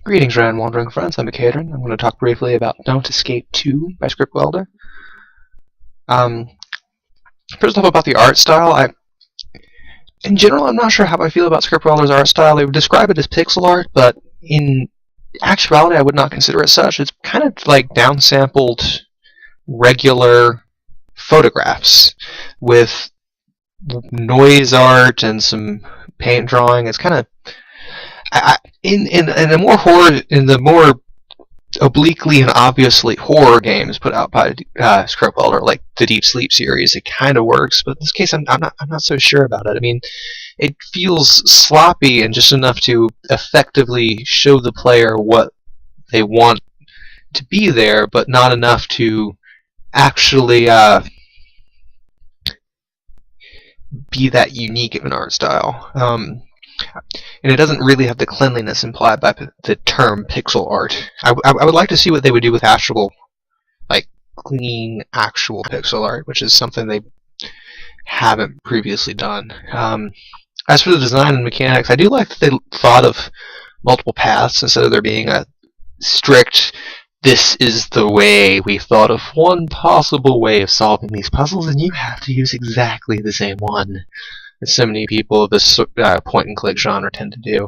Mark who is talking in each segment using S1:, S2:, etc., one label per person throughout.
S1: Greetings, Rand Wandering Friends. I'm Cadron. I'm going to talk briefly about Don't Escape 2 by Script Welder. Um, First off, about the art style. In general, I'm not sure how I feel about Script Welder's art style. They would describe it as pixel art, but in actuality, I would not consider it such. It's kind of like downsampled, regular photographs with noise art and some paint drawing. It's kind of in the more obliquely and obviously horror games put out by Script Welder, like the Deep Sleep series, it kind of works. But in this case, I'm not so sure about it. I mean, it feels sloppy and just enough to effectively show the player what they want to be there, but not enough to actually be that unique of an art style. And it doesn't really have the cleanliness implied by the term pixel art. I would like to see what they would do with actual, like, clean, actual pixel art, which is something they haven't previously done. As for the design and mechanics, I do like that they thought of multiple paths instead of there being a strict, this is the way, we thought of one possible way of solving these puzzles, and you have to use exactly the same one. As so many people of this point-and-click genre tend to do.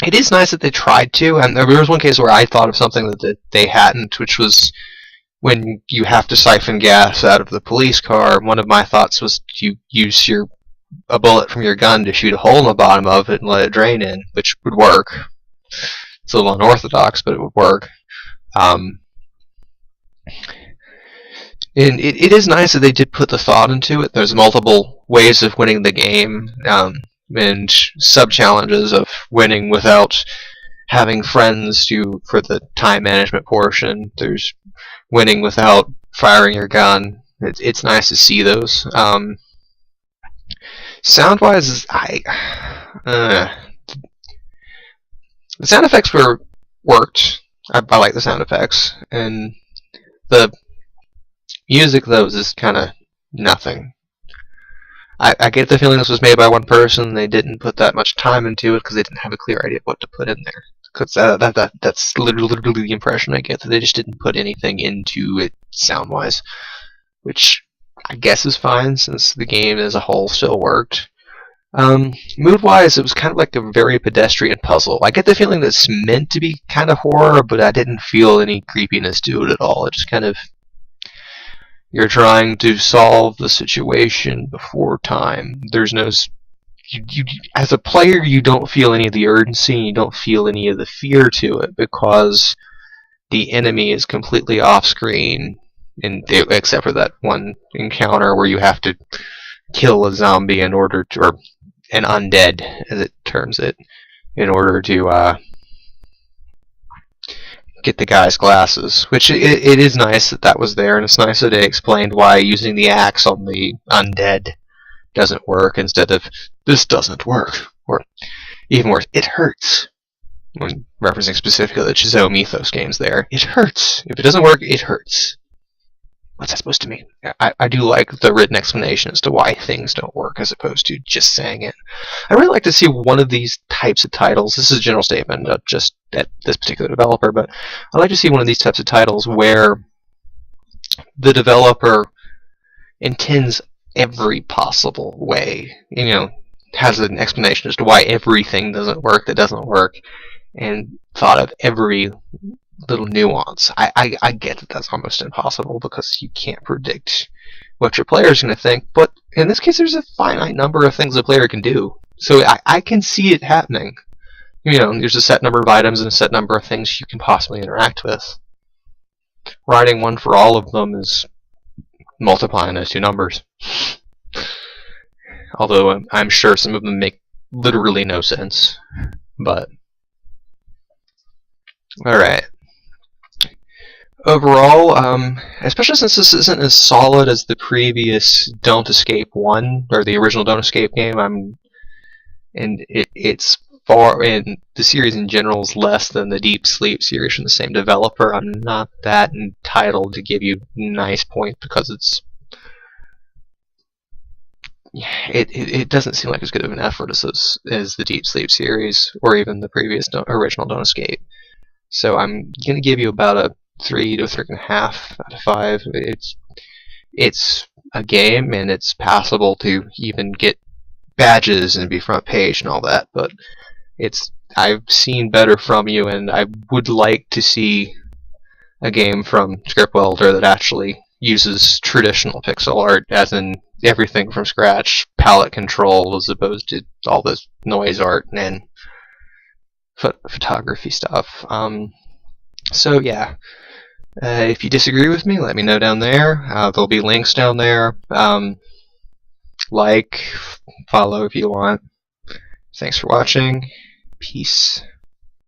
S1: It is nice that they tried to, and there was one case where I thought of something that they hadn't, which was when you have to siphon gas out of the police car. One of my thoughts was to use a bullet from your gun to shoot a hole in the bottom of it and let it drain in, which would work. It's a little unorthodox, but it would work. And it is nice that they did put the thought into it. There's multiple ways of winning the game, and sub-challenges of winning without having friends for the time management portion. There's winning without firing your gun. It's nice to see those. Sound-wise, the sound effects worked. I like the sound effects, and the music, though, is kind of nothing. I get the feeling this was made by one person. They didn't put that much time into it because they didn't have a clear idea of what to put in there. Because that's literally the impression I get, that they just didn't put anything into it sound-wise. Which I guess is fine, since the game as a whole still worked. Mood-wise, it was kind of like a very pedestrian puzzle. I get the feeling that it's meant to be kind of horror, but I didn't feel any creepiness to it at all. It just kind of... You're trying to solve the situation before time. There's no... as a player, you don't feel any of the urgency, you don't feel any of the fear to it, because the enemy is completely off-screen, except for that one encounter where you have to kill a zombie in order to... or an undead, as it terms it, in order to get the guy's glasses, which it is nice that was there, and it's nice that they explained why using the axe on the undead doesn't work instead of, this doesn't work, or even worse, it hurts. When referencing specifically the Chizo Mythos games there, it hurts. If it doesn't work, it hurts. What's that supposed to mean? I do like the written explanation as to why things don't work, as opposed to just saying it. I really like to see one of these types of titles. This is a general statement, not just at this particular developer, but I'd like to see one of these types of titles where the developer intends every possible way, has an explanation as to why everything doesn't work that doesn't work, and thought of every little nuance. I get that that's almost impossible because you can't predict what your player is going to think, but in this case there's a finite number of things the player can do. So I can see it happening. There's a set number of items and a set number of things you can possibly interact with. Writing one for all of them is multiplying those two numbers. Although I'm sure some of them make literally no sense. But alright. Overall, especially since this isn't as solid as the previous Don't Escape 1, or the original Don't Escape game, it's far, and the series in general is less than the Deep Sleep series from the same developer. I'm not that entitled to give you nice points because it's it doesn't seem like as good of an effort as the Deep Sleep series or even the previous original Don't Escape. So I'm gonna give you about a 3 to 3.5 out of 5. It's a game and it's passable to even get badges and be front page and all that, but I've seen better from you, and I would like to see a game from Scriptwelder that actually uses traditional pixel art, as in everything from scratch, palette control, as opposed to all this noise art and photography stuff. So yeah, if you disagree with me, let me know down there. There'll be links down there. Like, follow if you want. Thanks for watching. Peace.